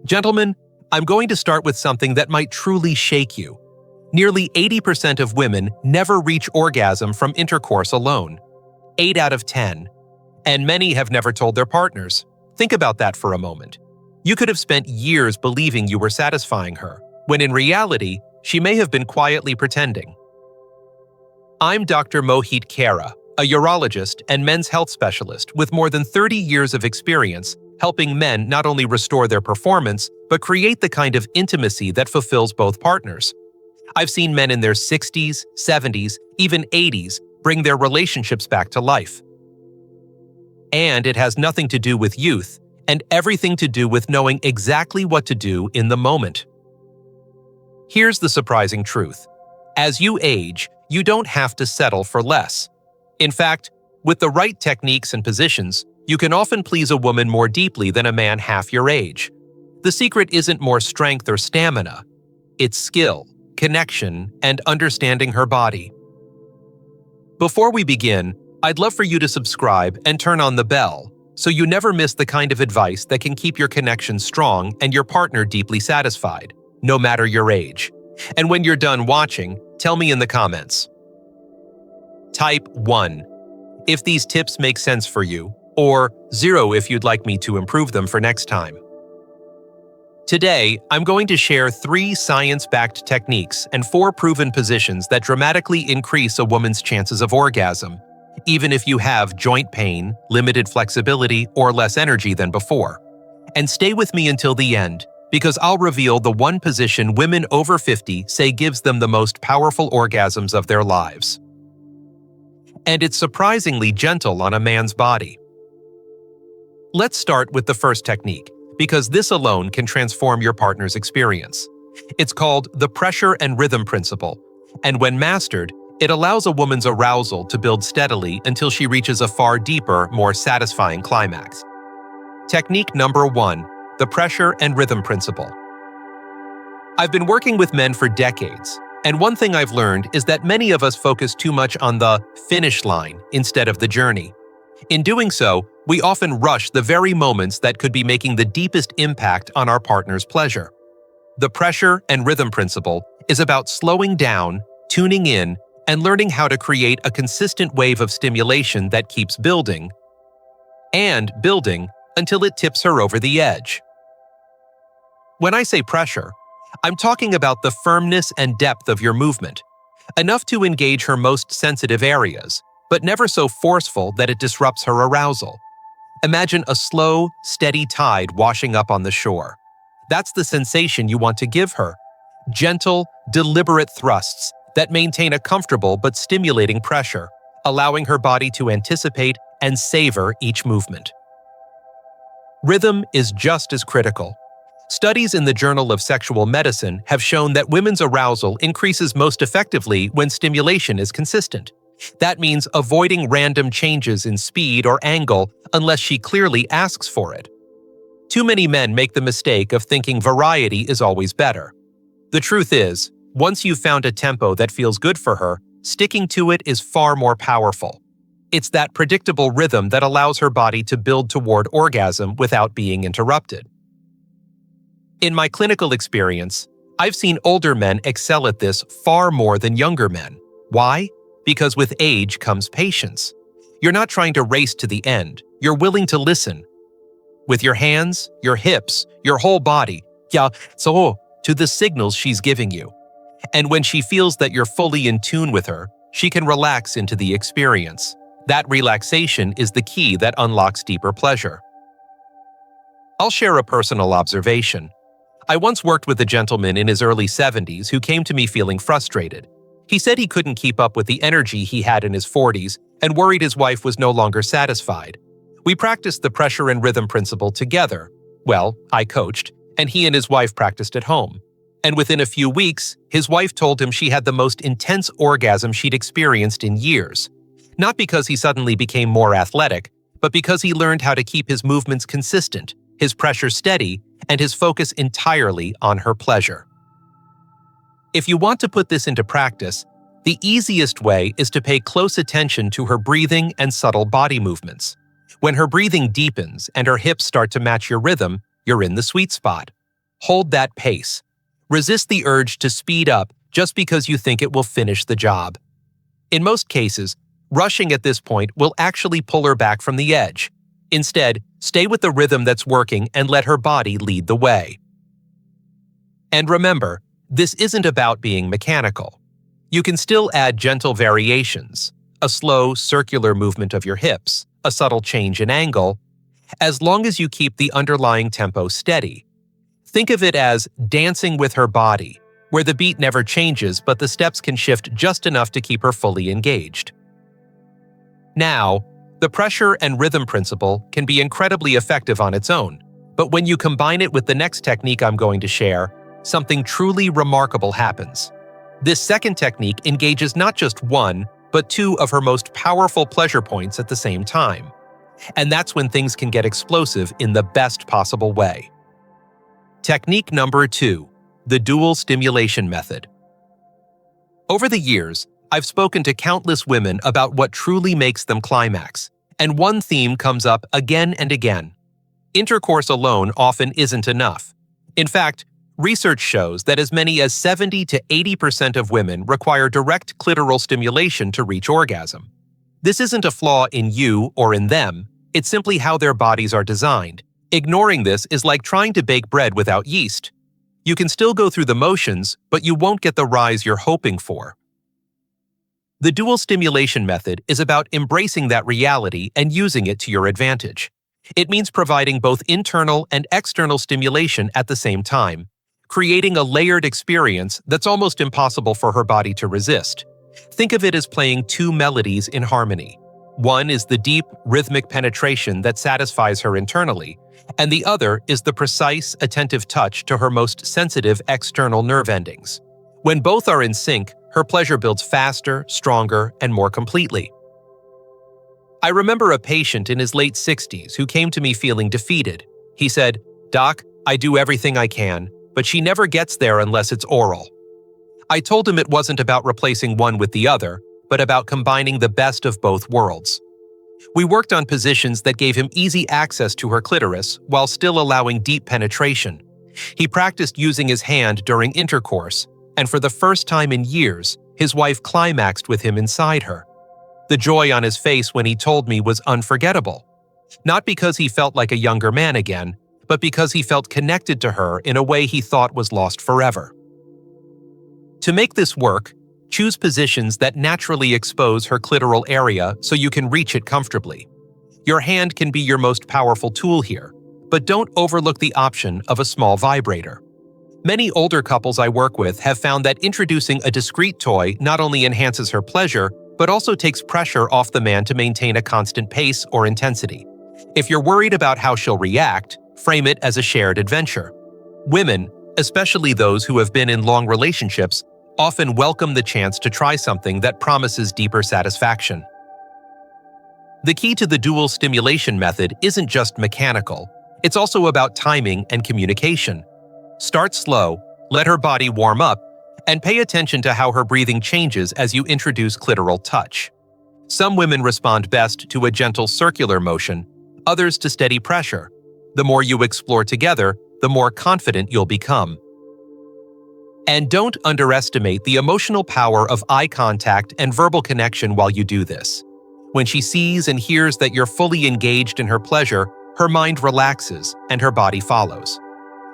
Gentlemen, I'm going to start with something that might truly shake you. Nearly 80% of women never reach orgasm from intercourse alone. 8 out of 10. And many have never told their partners. Think about that for a moment. You could have spent years believing you were satisfying her, when in reality, she may have been quietly pretending. I'm Dr. Mohit Khera, a urologist and men's health specialist with more than 30 years of experience helping men not only restore their performance, but create the kind of intimacy that fulfills both partners. I've seen men in their 60s, 70s, even 80s bring their relationships back to life. And it has nothing to do with youth, and everything to do with knowing exactly what to do in the moment. Here's the surprising truth. As you age, you don't have to settle for less. In fact, with the right techniques and positions, you can often please a woman more deeply than a man half your age. The secret isn't more strength or stamina. It's skill, connection, and understanding her body. Before we begin, I'd love for you to subscribe and turn on the bell so you never miss the kind of advice that can keep your connection strong and your partner deeply satisfied, no matter your age. And when you're done watching, tell me in the comments. Type 1 if these tips make sense for you, or 0 if you'd like me to improve them for next time. Today, I'm going to share 3 science-backed techniques and 4 proven positions that dramatically increase a woman's chances of orgasm, even if you have joint pain, limited flexibility, or less energy than before. And stay with me until the end, because I'll reveal the one position women over 50 say gives them the most powerful orgasms of their lives. And it's surprisingly gentle on a man's body. Let's start with the first technique, because this alone can transform your partner's experience. It's called the pressure and rhythm principle, and when mastered, it allows a woman's arousal to build steadily until she reaches a far deeper, more satisfying climax. Technique number 1, the pressure and rhythm principle. I've been working with men for decades, and one thing I've learned is that many of us focus too much on the finish line instead of the journey. In doing so, we often rush the very moments that could be making the deepest impact on our partner's pleasure. The pressure and rhythm principle is about slowing down, tuning in, and learning how to create a consistent wave of stimulation that keeps building and building until it tips her over the edge. When I say pressure, I'm talking about the firmness and depth of your movement, enough to engage her most sensitive areas, but never so forceful that it disrupts her arousal. Imagine a slow, steady tide washing up on the shore. That's the sensation you want to give her. Gentle, deliberate thrusts that maintain a comfortable but stimulating pressure, allowing her body to anticipate and savor each movement. Rhythm is just as critical. Studies in the Journal of Sexual Medicine have shown that women's arousal increases most effectively when stimulation is consistent. That means avoiding random changes in speed or angle unless she clearly asks for it. Too many men make the mistake of thinking variety is always better. The truth is, once you've found a tempo that feels good for her, sticking to it is far more powerful. It's that predictable rhythm that allows her body to build toward orgasm without being interrupted. In my clinical experience, I've seen older men excel at this far more than younger men. Why? Because with age comes patience. You're not trying to race to the end. You're willing to listen. With your hands, your hips, your whole body, to the signals she's giving you. And when she feels that you're fully in tune with her, she can relax into the experience. That relaxation is the key that unlocks deeper pleasure. I'll share a personal observation. I once worked with a gentleman in his early 70s who came to me feeling frustrated. He said he couldn't keep up with the energy he had in his 40s and worried his wife was no longer satisfied. We practiced the pressure and rhythm principle together. Well, I coached, and he and his wife practiced at home. And within a few weeks, his wife told him she had the most intense orgasm she'd experienced in years. Not because he suddenly became more athletic, but because he learned how to keep his movements consistent, his pressure steady, and his focus entirely on her pleasure. If you want to put this into practice, the easiest way is to pay close attention to her breathing and subtle body movements. When her breathing deepens and her hips start to match your rhythm, you're in the sweet spot. Hold that pace. Resist the urge to speed up just because you think it will finish the job. In most cases, rushing at this point will actually pull her back from the edge. Instead, stay with the rhythm that's working and let her body lead the way. And remember, this isn't about being mechanical. You can still add gentle variations, a slow, circular movement of your hips, a subtle change in angle, as long as you keep the underlying tempo steady. Think of it as dancing with her body, where the beat never changes but the steps can shift just enough to keep her fully engaged. Now, the pressure and rhythm principle can be incredibly effective on its own, but when you combine it with the next technique I'm going to share, something truly remarkable happens. This second technique engages not just one, but two of her most powerful pleasure points at the same time. And that's when things can get explosive in the best possible way. Technique number 2, the dual stimulation method. Over the years, I've spoken to countless women about what truly makes them climax, and one theme comes up again and again. Intercourse alone often isn't enough. In fact, research shows that as many as 70 to 80% of women require direct clitoral stimulation to reach orgasm. This isn't a flaw in you or in them, it's simply how their bodies are designed. Ignoring this is like trying to bake bread without yeast. You can still go through the motions, but you won't get the rise you're hoping for. The dual stimulation method is about embracing that reality and using it to your advantage. It means providing both internal and external stimulation at the same time, creating a layered experience that's almost impossible for her body to resist. Think of it as playing two melodies in harmony. One is the deep, rhythmic penetration that satisfies her internally, and the other is the precise, attentive touch to her most sensitive external nerve endings. When both are in sync, her pleasure builds faster, stronger, and more completely. I remember a patient in his late 60s who came to me feeling defeated. He said, "Doc, I do everything I can, but she never gets there unless it's oral." I told him it wasn't about replacing one with the other, but about combining the best of both worlds. We worked on positions that gave him easy access to her clitoris while still allowing deep penetration. He practiced using his hand during intercourse, and for the first time in years, his wife climaxed with him inside her. The joy on his face when he told me was unforgettable. Not because he felt like a younger man again, but because he felt connected to her in a way he thought was lost forever. To make this work, choose positions that naturally expose her clitoral area so you can reach it comfortably. Your hand can be your most powerful tool here, but don't overlook the option of a small vibrator. Many older couples I work with have found that introducing a discreet toy not only enhances her pleasure, but also takes pressure off the man to maintain a constant pace or intensity. If you're worried about how she'll react, frame it as a shared adventure. Women, especially those who have been in long relationships, often welcome the chance to try something that promises deeper satisfaction. The key to the dual stimulation method isn't just mechanical, it's also about timing and communication. Start slow, let her body warm up, and pay attention to how her breathing changes as you introduce clitoral touch. Some women respond best to a gentle circular motion, others to steady pressure. The more you explore together, the more confident you'll become. And don't underestimate the emotional power of eye contact and verbal connection while you do this. When she sees and hears that you're fully engaged in her pleasure, her mind relaxes and her body follows.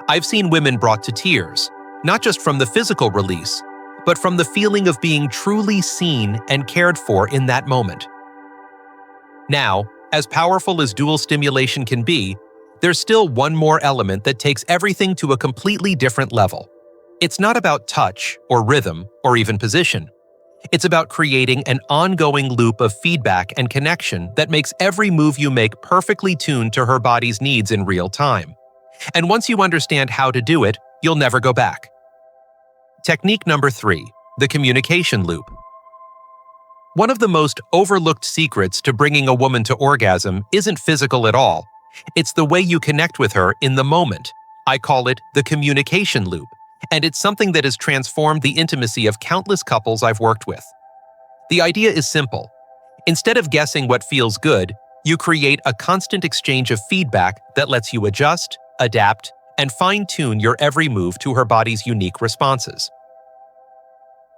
I've seen women brought to tears, not just from the physical release, but from the feeling of being truly seen and cared for in that moment. Now, as powerful as dual stimulation can be, there's still one more element that takes everything to a completely different level. It's not about touch or rhythm or even position. It's about creating an ongoing loop of feedback and connection that makes every move you make perfectly tuned to her body's needs in real time. And once you understand how to do it, you'll never go back. Technique number 3, the communication loop. One of the most overlooked secrets to bringing a woman to orgasm isn't physical at all. It's the way you connect with her in the moment. I call it the communication loop, and it's something that has transformed the intimacy of countless couples I've worked with. The idea is simple. Instead of guessing what feels good, you create a constant exchange of feedback that lets you adjust, adapt, and fine-tune your every move to her body's unique responses.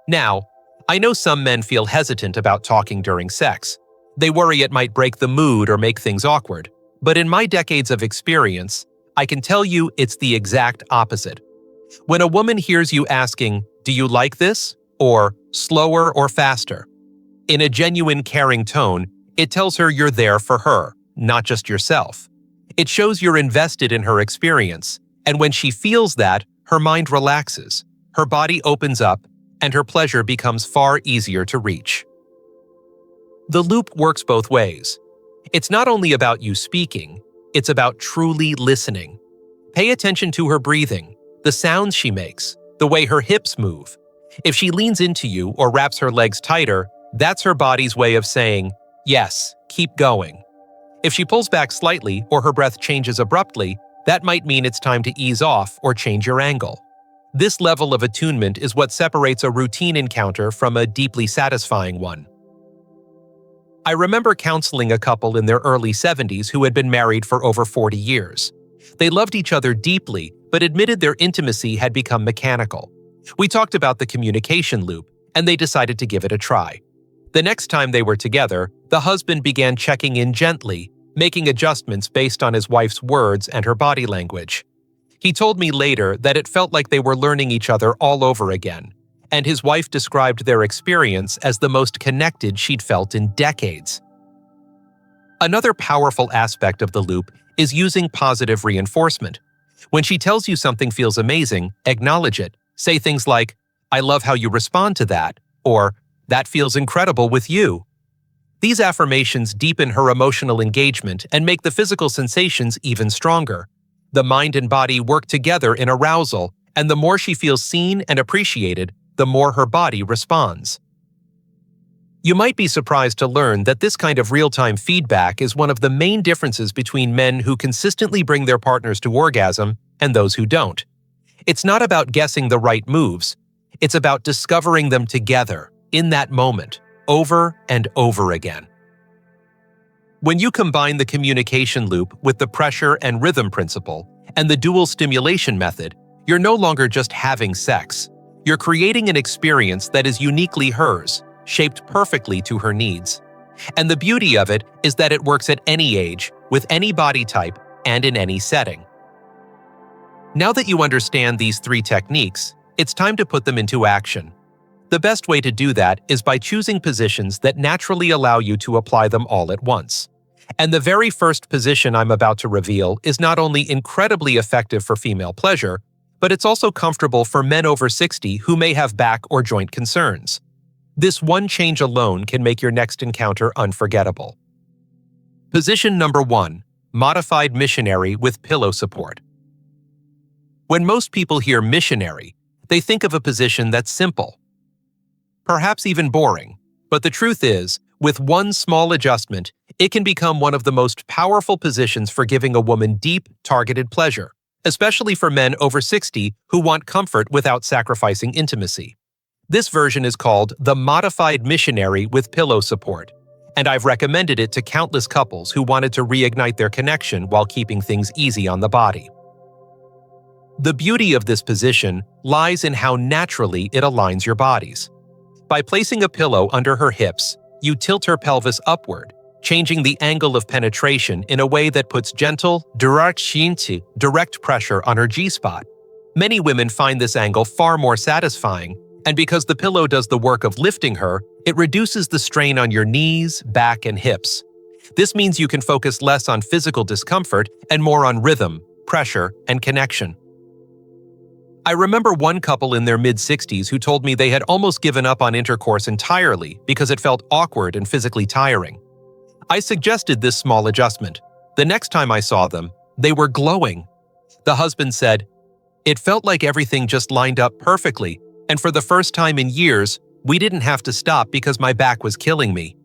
Now, I know some men feel hesitant about talking during sex. They worry it might break the mood or make things awkward. But in my decades of experience, I can tell you it's the exact opposite. When a woman hears you asking, "Do you like this?" or "slower or faster?" in a genuine, caring tone, it tells her you're there for her, not just yourself. It shows you're invested in her experience, and when she feels that, her mind relaxes, her body opens up, and her pleasure becomes far easier to reach. The loop works both ways. It's not only about you speaking, it's about truly listening. Pay attention to her breathing, the sounds she makes, the way her hips move. If she leans into you or wraps her legs tighter, that's her body's way of saying, "Yes, keep going." If she pulls back slightly or her breath changes abruptly, that might mean it's time to ease off or change your angle. This level of attunement is what separates a routine encounter from a deeply satisfying one. I remember counseling a couple in their early 70s who had been married for over 40 years. They loved each other deeply, but admitted their intimacy had become mechanical. We talked about the communication loop, and they decided to give it a try. The next time they were together, the husband began checking in gently, making adjustments based on his wife's words and her body language. He told me later that it felt like they were learning each other all over again, and his wife described their experience as the most connected she'd felt in decades. Another powerful aspect of the loop is using positive reinforcement. When she tells you something feels amazing, acknowledge it. Say things like, "I love how you respond to that," or "That feels incredible with you." These affirmations deepen her emotional engagement and make the physical sensations even stronger. The mind and body work together in arousal, and the more she feels seen and appreciated, the more her body responds. You might be surprised to learn that this kind of real-time feedback is one of the main differences between men who consistently bring their partners to orgasm and those who don't. It's not about guessing the right moves. It's about discovering them together, in that moment, over and over again. When you combine the communication loop with the pressure and rhythm principle and the dual stimulation method, you're no longer just having sex. You're creating an experience that is uniquely hers, shaped perfectly to her needs. And the beauty of it is that it works at any age, with any body type, and in any setting. Now that you understand these 3 techniques, it's time to put them into action. The best way to do that is by choosing positions that naturally allow you to apply them all at once. And the very first position I'm about to reveal is not only incredibly effective for female pleasure, but it's also comfortable for men over 60 who may have back or joint concerns. This one change alone can make your next encounter unforgettable. Position number 1, modified missionary with pillow support. When most people hear missionary, they think of a position that's simple, perhaps even boring, but the truth is, with one small adjustment, it can become one of the most powerful positions for giving a woman deep, targeted pleasure, especially for men over 60 who want comfort without sacrificing intimacy. This version is called the modified missionary with pillow support, and I've recommended it to countless couples who wanted to reignite their connection while keeping things easy on the body. The beauty of this position lies in how naturally it aligns your bodies. By placing a pillow under her hips, you tilt her pelvis upward, changing the angle of penetration in a way that puts gentle, direct pressure on her G-spot. Many women find this angle far more satisfying, and because the pillow does the work of lifting her, it reduces the strain on your knees, back, and hips. This means you can focus less on physical discomfort and more on rhythm, pressure, and connection. I remember one couple in their mid-60s who told me they had almost given up on intercourse entirely because it felt awkward and physically tiring. I suggested this small adjustment. The next time I saw them, they were glowing. The husband said, "It felt like everything just lined up perfectly, and for the first time in years, we didn't have to stop because my back was killing me."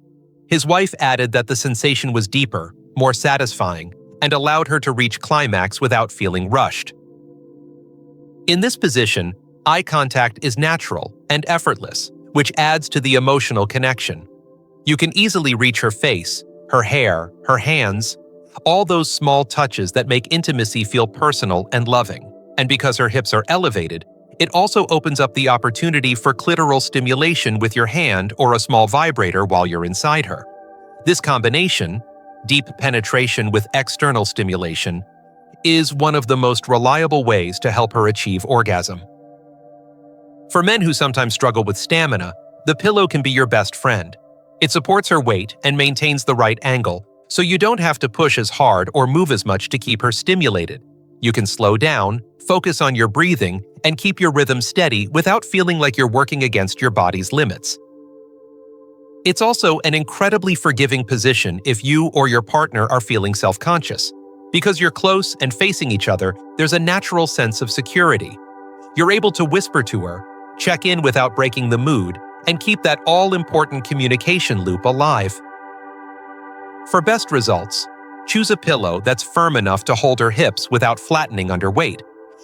His wife added that the sensation was deeper, more satisfying, and allowed her to reach climax without feeling rushed. In this position, eye contact is natural and effortless, which adds to the emotional connection. You can easily reach her face, her hair, her hands, All those small touches that make intimacy feel personal and loving. And because her hips are elevated, it also opens up the opportunity for clitoral stimulation with your hand or a small vibrator while you're inside her. This combination, deep penetration with external stimulation, is one of the most reliable ways to help her achieve orgasm. For men who sometimes struggle with stamina, the pillow can be your best friend. It supports her weight and maintains the right angle, so you don't have to push as hard or move as much to keep her stimulated. You can slow down, focus on your breathing, and keep your rhythm steady without feeling like you're working against your body's limits. It's also an incredibly forgiving position if you or your partner are feeling self-conscious. Because you're close and facing each other, there's a natural sense of security. You're able to whisper to her, check in without breaking the mood, and keep that all-important communication loop alive. For best results, choose a pillow that's firm enough to hold her hips without flattening under weight.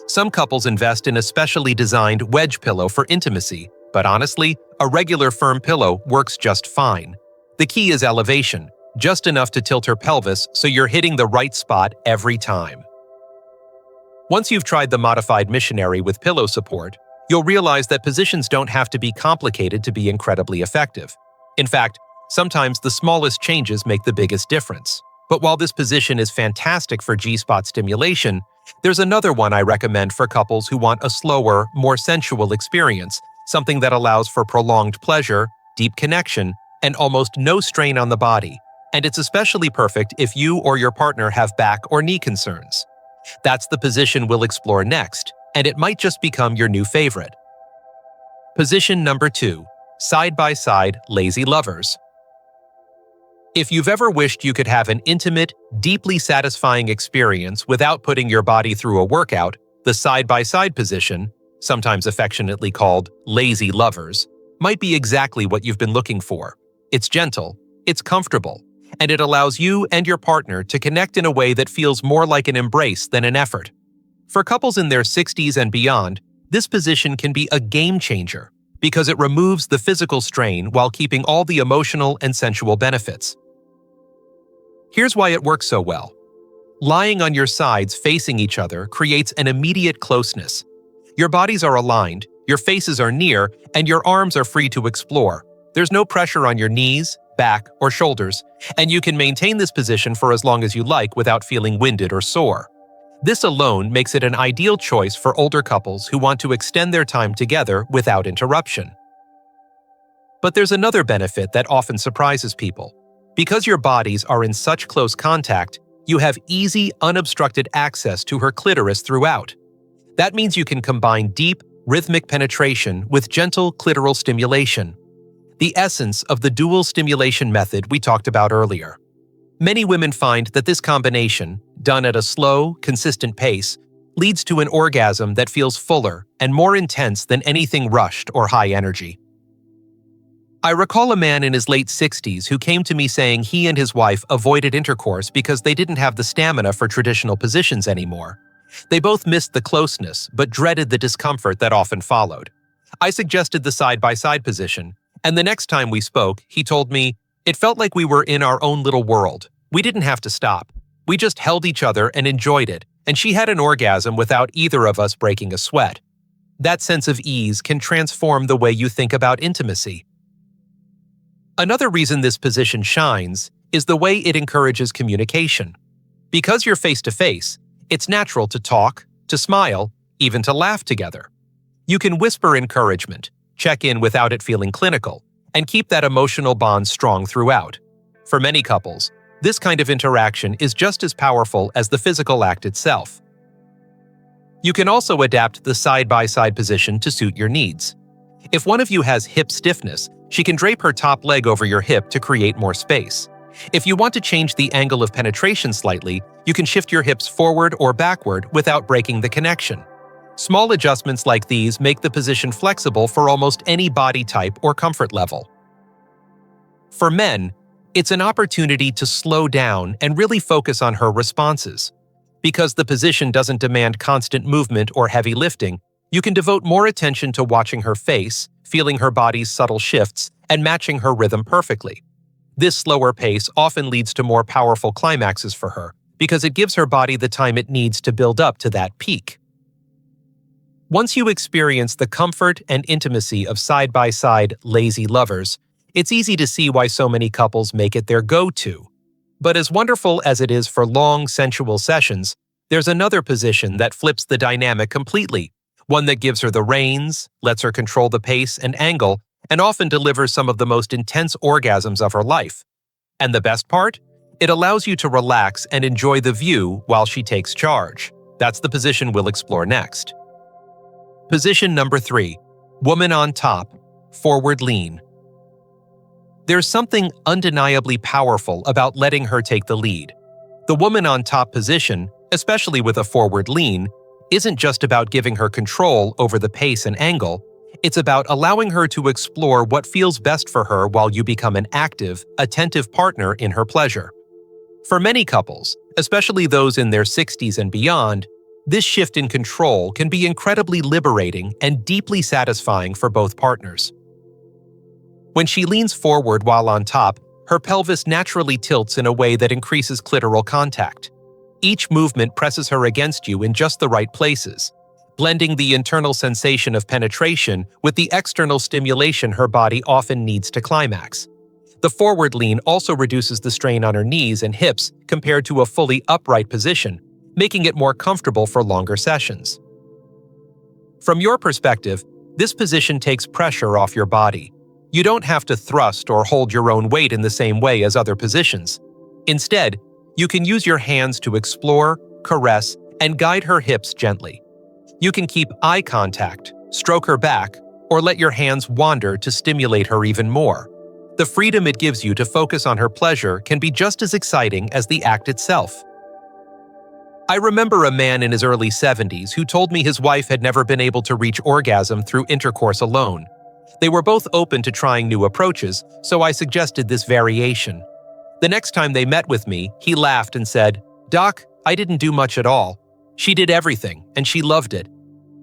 Some couples invest in a specially designed wedge pillow for intimacy, but honestly, a regular firm pillow works just fine. The key is elevation, just enough to tilt her pelvis so you're hitting the right spot every time. Once you've tried the modified missionary with pillow support, you'll realize that positions don't have to be complicated to be incredibly effective. In fact, sometimes the smallest changes make the biggest difference. But while this position is fantastic for G-spot stimulation, there's another one I recommend for couples who want a slower, more sensual experience, something that allows for prolonged pleasure, deep connection, and almost no strain on the body. And it's especially perfect if you or your partner have back or knee concerns. That's the position we'll explore next, and it might just become your new favorite. Position number 2, side-by-side lazy lovers. If you've ever wished you could have an intimate, deeply satisfying experience without putting your body through a workout, the side-by-side position, sometimes affectionately called lazy lovers, might be exactly what you've been looking for. It's gentle, it's comfortable, and it allows you and your partner to connect in a way that feels more like an embrace than an effort. For couples in their 60s and beyond, this position can be a game changer because it removes the physical strain while keeping all the emotional and sensual benefits. Here's why it works so well. Lying on your sides facing each other creates an immediate closeness. Your bodies are aligned, your faces are near, and your arms are free to explore. There's no pressure on your knees, back, or shoulders, and you can maintain this position for as long as you like without feeling winded or sore. This alone makes it an ideal choice for older couples who want to extend their time together without interruption. But there's another benefit that often surprises people. Because your bodies are in such close contact, you have easy, unobstructed access to her clitoris throughout. That means you can combine deep, rhythmic penetration with gentle clitoral stimulation, the essence of the dual stimulation method we talked about earlier. Many women find that this combination, done at a slow, consistent pace, leads to an orgasm that feels fuller and more intense than anything rushed or high energy. I recall a man in his late 60s who came to me saying he and his wife avoided intercourse because they didn't have the stamina for traditional positions anymore. They both missed the closeness, but dreaded the discomfort that often followed. I suggested the side-by-side position, and the next time we spoke, he told me, "It felt like we were in our own little world. We didn't have to stop. We just held each other and enjoyed it, and she had an orgasm without either of us breaking a sweat." That sense of ease can transform the way you think about intimacy. Another reason this position shines is the way it encourages communication. Because you're face-to-face, it's natural to talk, to smile, even to laugh together. You can whisper encouragement, check in without it feeling clinical, and keep that emotional bond strong throughout. For many couples, this kind of interaction is just as powerful as the physical act itself. You can also adapt the side-by-side position to suit your needs. If one of you has hip stiffness, she can drape her top leg over your hip to create more space. If you want to change the angle of penetration slightly, you can shift your hips forward or backward without breaking the connection. Small adjustments like these make the position flexible for almost any body type or comfort level. For men, it's an opportunity to slow down and really focus on her responses. Because the position doesn't demand constant movement or heavy lifting, you can devote more attention to watching her face, feeling her body's subtle shifts, and matching her rhythm perfectly. This slower pace often leads to more powerful climaxes for her, because it gives her body the time it needs to build up to that peak. Once you experience the comfort and intimacy of side-by-side lazy lovers, it's easy to see why so many couples make it their go-to. But as wonderful as it is for long, sensual sessions, there's another position that flips the dynamic completely, one that gives her the reins, lets her control the pace and angle, and often delivers some of the most intense orgasms of her life. And the best part? It allows you to relax and enjoy the view while she takes charge. That's the position we'll explore next. Position number 3, woman on top, forward lean. There's something undeniably powerful about letting her take the lead. The woman on top position, especially with a forward lean, isn't just about giving her control over the pace and angle, it's about allowing her to explore what feels best for her while you become an active, attentive partner in her pleasure. For many couples, especially those in their 60s and beyond, this shift in control can be incredibly liberating and deeply satisfying for both partners. When she leans forward while on top, her pelvis naturally tilts in a way that increases clitoral contact. Each movement presses her against you in just the right places, blending the internal sensation of penetration with the external stimulation her body often needs to climax. The forward lean also reduces the strain on her knees and hips compared to a fully upright position, making it more comfortable for longer sessions. From your perspective, this position takes pressure off your body. You don't have to thrust or hold your own weight in the same way as other positions. Instead, you can use your hands to explore, caress, and guide her hips gently. You can keep eye contact, stroke her back, or let your hands wander to stimulate her even more. The freedom it gives you to focus on her pleasure can be just as exciting as the act itself. I remember a man in his early 70s who told me his wife had never been able to reach orgasm through intercourse alone. They were both open to trying new approaches, so I suggested this variation. The next time they met with me, he laughed and said, "Doc, I didn't do much at all. She did everything, and she loved it."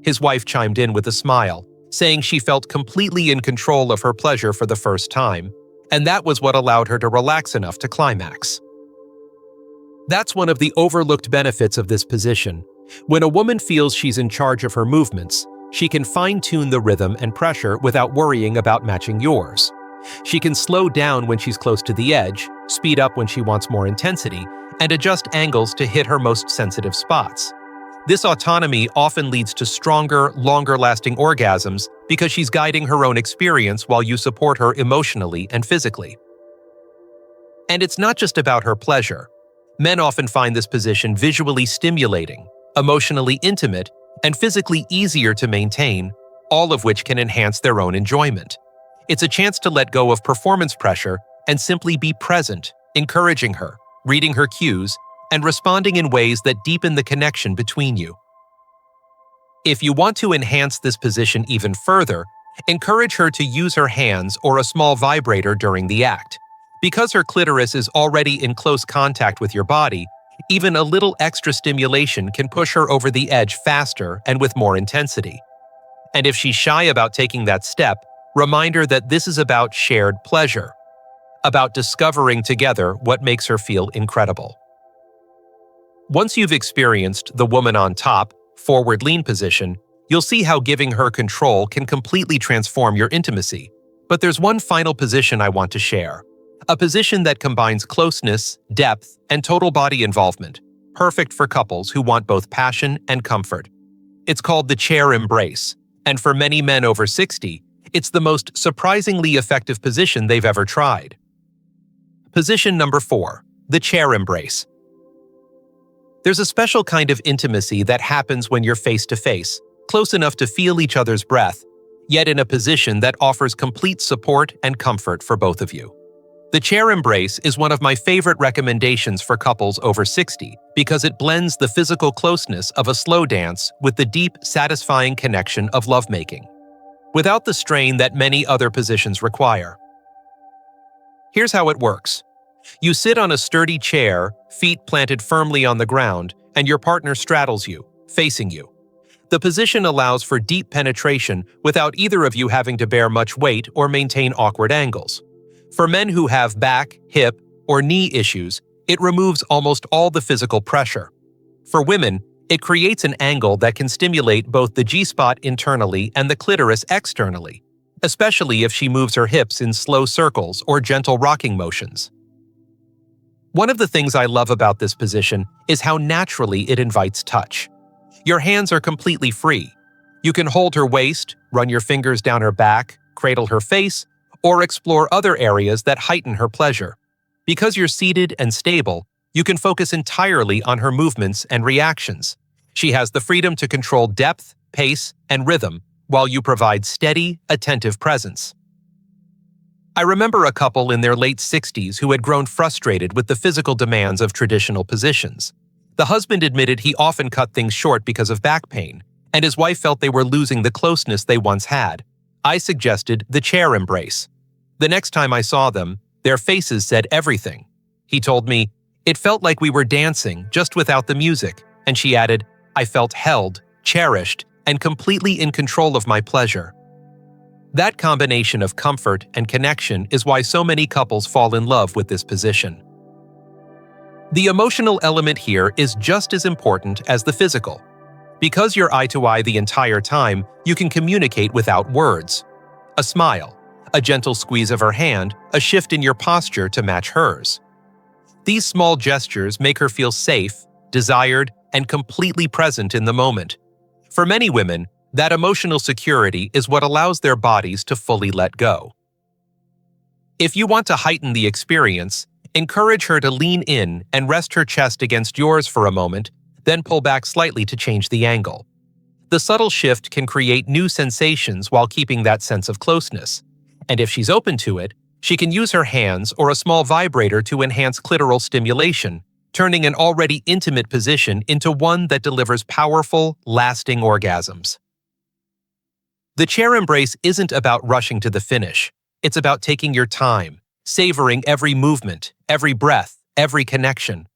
His wife chimed in with a smile, saying she felt completely in control of her pleasure for the first time, and that was what allowed her to relax enough to climax. That's one of the overlooked benefits of this position. When a woman feels she's in charge of her movements, she can fine-tune the rhythm and pressure without worrying about matching yours. She can slow down when she's close to the edge, speed up when she wants more intensity, and adjust angles to hit her most sensitive spots. This autonomy often leads to stronger, longer-lasting orgasms because she's guiding her own experience while you support her emotionally and physically. And it's not just about her pleasure. Men often find this position visually stimulating, emotionally intimate, and physically easier to maintain, all of which can enhance their own enjoyment. It's a chance to let go of performance pressure and simply be present, encouraging her, reading her cues, and responding in ways that deepen the connection between you. If you want to enhance this position even further, encourage her to use her hands or a small vibrator during the act. Because her clitoris is already in close contact with your body, even a little extra stimulation can push her over the edge faster and with more intensity. And if she's shy about taking that step, remind her that this is about shared pleasure, about discovering together what makes her feel incredible. Once you've experienced the woman on top, forward lean position, you'll see how giving her control can completely transform your intimacy. But there's one final position I want to share. A position that combines closeness, depth, and total body involvement, perfect for couples who want both passion and comfort. It's called the chair embrace, and for many men over 60, it's the most surprisingly effective position they've ever tried. Position number 4, the chair embrace. There's a special kind of intimacy that happens when you're face to face, close enough to feel each other's breath, yet in a position that offers complete support and comfort for both of you. The chair embrace is one of my favorite recommendations for couples over 60 because it blends the physical closeness of a slow dance with the deep, satisfying connection of lovemaking, without the strain that many other positions require. Here's how it works. You sit on a sturdy chair, feet planted firmly on the ground, and your partner straddles you, facing you. The position allows for deep penetration without either of you having to bear much weight or maintain awkward angles. For men who have back, hip, or knee issues, It removes almost all the physical pressure. For women, it creates an angle that can stimulate both the G-spot internally and the clitoris externally, especially if she moves her hips in slow circles or gentle rocking motions. One of the things I love about this position is how naturally it invites touch. Your hands are completely free. You can hold her waist, run your fingers down her back, cradle her face, or explore other areas that heighten her pleasure. Because you're seated and stable, you can focus entirely on her movements and reactions. She has the freedom to control depth, pace, and rhythm, while you provide steady, attentive presence. I remember a couple in their late 60s who had grown frustrated with the physical demands of traditional positions. The husband admitted he often cut things short because of back pain, and his wife felt they were losing the closeness they once had. I suggested the chair embrace. The next time I saw them, their faces said everything. He told me, "It felt like we were dancing, just without the music," and she added, "I felt held, cherished, and completely in control of my pleasure." That combination of comfort and connection is why so many couples fall in love with this position. The emotional element here is just as important as the physical. Because you're eye-to-eye the entire time, you can communicate without words. A smile, a gentle squeeze of her hand, a shift in your posture to match hers. These small gestures make her feel safe, desired, and completely present in the moment. For many women, that emotional security is what allows their bodies to fully let go. If you want to heighten the experience, encourage her to lean in and rest her chest against yours for a moment, then pull back slightly to change the angle. The subtle shift can create new sensations while keeping that sense of closeness. And if she's open to it, she can use her hands or a small vibrator to enhance clitoral stimulation, turning an already intimate position into one that delivers powerful, lasting orgasms. The chair embrace isn't about rushing to the finish. It's about taking your time, savoring every movement, every breath, every connection.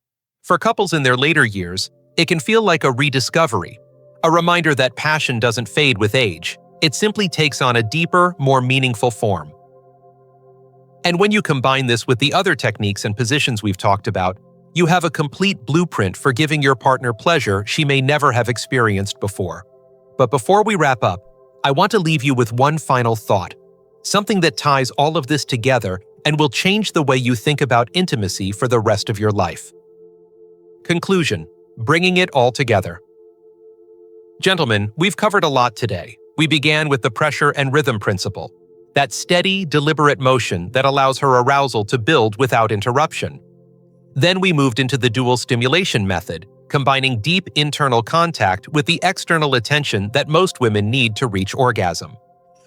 For couples in their later years, it can feel like a rediscovery, a reminder that passion doesn't fade with age. It simply takes on a deeper, more meaningful form. And when you combine this with the other techniques and positions we've talked about, you have a complete blueprint for giving your partner pleasure she may never have experienced before. But before we wrap up, I want to leave you with one final thought, something that ties all of this together and will change the way you think about intimacy for the rest of your life. Conclusion: bringing it all together. Gentlemen, we've covered a lot today. We began with the pressure and rhythm principle, that steady, deliberate motion that allows her arousal to build without interruption. Then we moved into the dual stimulation method, combining deep internal contact with the external attention that most women need to reach orgasm.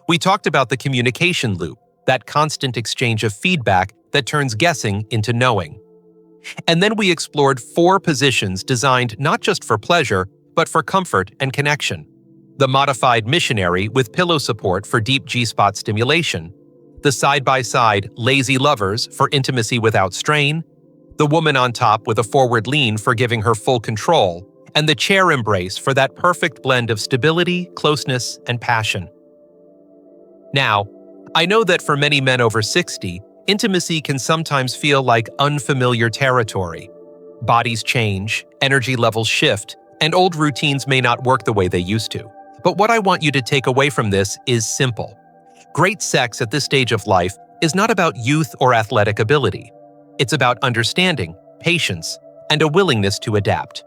We talked about the communication loop, that constant exchange of feedback that turns guessing into knowing. And then we explored 4 positions designed not just for pleasure, but for comfort and connection. The modified missionary with pillow support for deep G-spot stimulation, the side-by-side lazy lovers for intimacy without strain, the woman on top with a forward lean for giving her full control, and the chair embrace for that perfect blend of stability, closeness, and passion. Now, I know that for many men over 60, intimacy can sometimes feel like unfamiliar territory. Bodies change, energy levels shift, and old routines may not work the way they used to. But what I want you to take away from this is simple. Great sex at this stage of life is not about youth or athletic ability. It's about understanding, patience, and a willingness to adapt.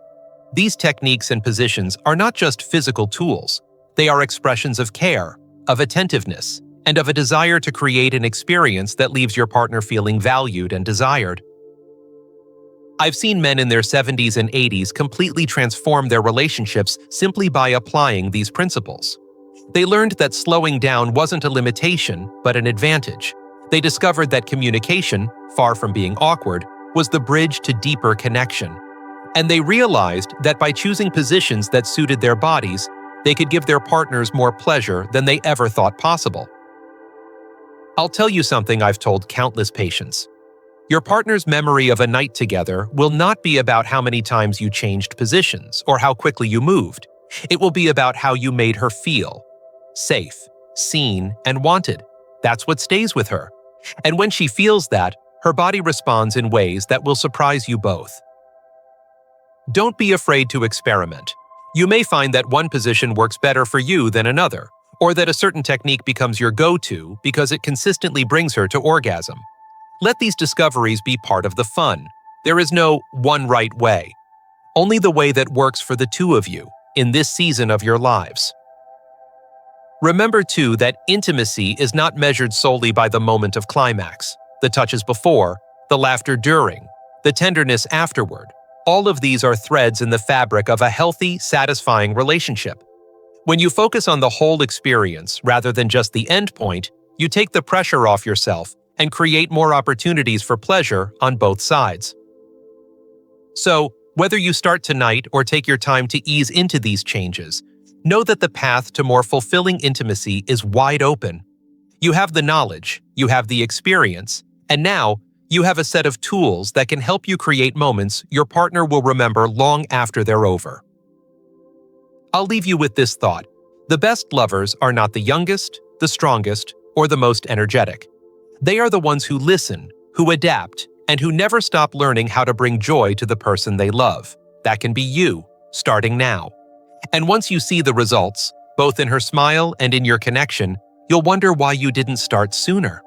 These techniques and positions are not just physical tools. They are expressions of care, of attentiveness, and of a desire to create an experience that leaves your partner feeling valued and desired. I've seen men in their 70s and 80s completely transform their relationships simply by applying these principles. They learned that slowing down wasn't a limitation, but an advantage. They discovered that communication, far from being awkward, was the bridge to deeper connection. And they realized that by choosing positions that suited their bodies, they could give their partners more pleasure than they ever thought possible. I'll tell you something I've told countless patients. Your partner's memory of a night together will not be about how many times you changed positions or how quickly you moved. It will be about how you made her feel safe, seen, and wanted. That's what stays with her. And when she feels that, Her body responds in ways that will surprise you both. Don't be afraid to experiment. You may find that one position works better for you than another, or that a certain technique becomes your go-to because it consistently brings her to orgasm. Let these discoveries be part of the fun. There is no one right way, only the way that works for the two of you in this season of your lives. Remember, too, that intimacy is not measured solely by the moment of climax, the touches before, the laughter during, the tenderness afterward. All of these are threads in the fabric of a healthy, satisfying relationship. When you focus on the whole experience rather than just the end point, you take the pressure off yourself and create more opportunities for pleasure on both sides. So, whether you start tonight or take your time to ease into these changes, know that the path to more fulfilling intimacy is wide open. You have the knowledge, you have the experience, and now you have a set of tools that can help you create moments your partner will remember long after they're over. I'll leave you with this thought. The best lovers are not the youngest, the strongest, or the most energetic. They are the ones who listen, who adapt, and who never stop learning how to bring joy to the person they love. That can be you, starting now. And once you see the results, both in her smile and in your connection, you'll wonder why you didn't start sooner.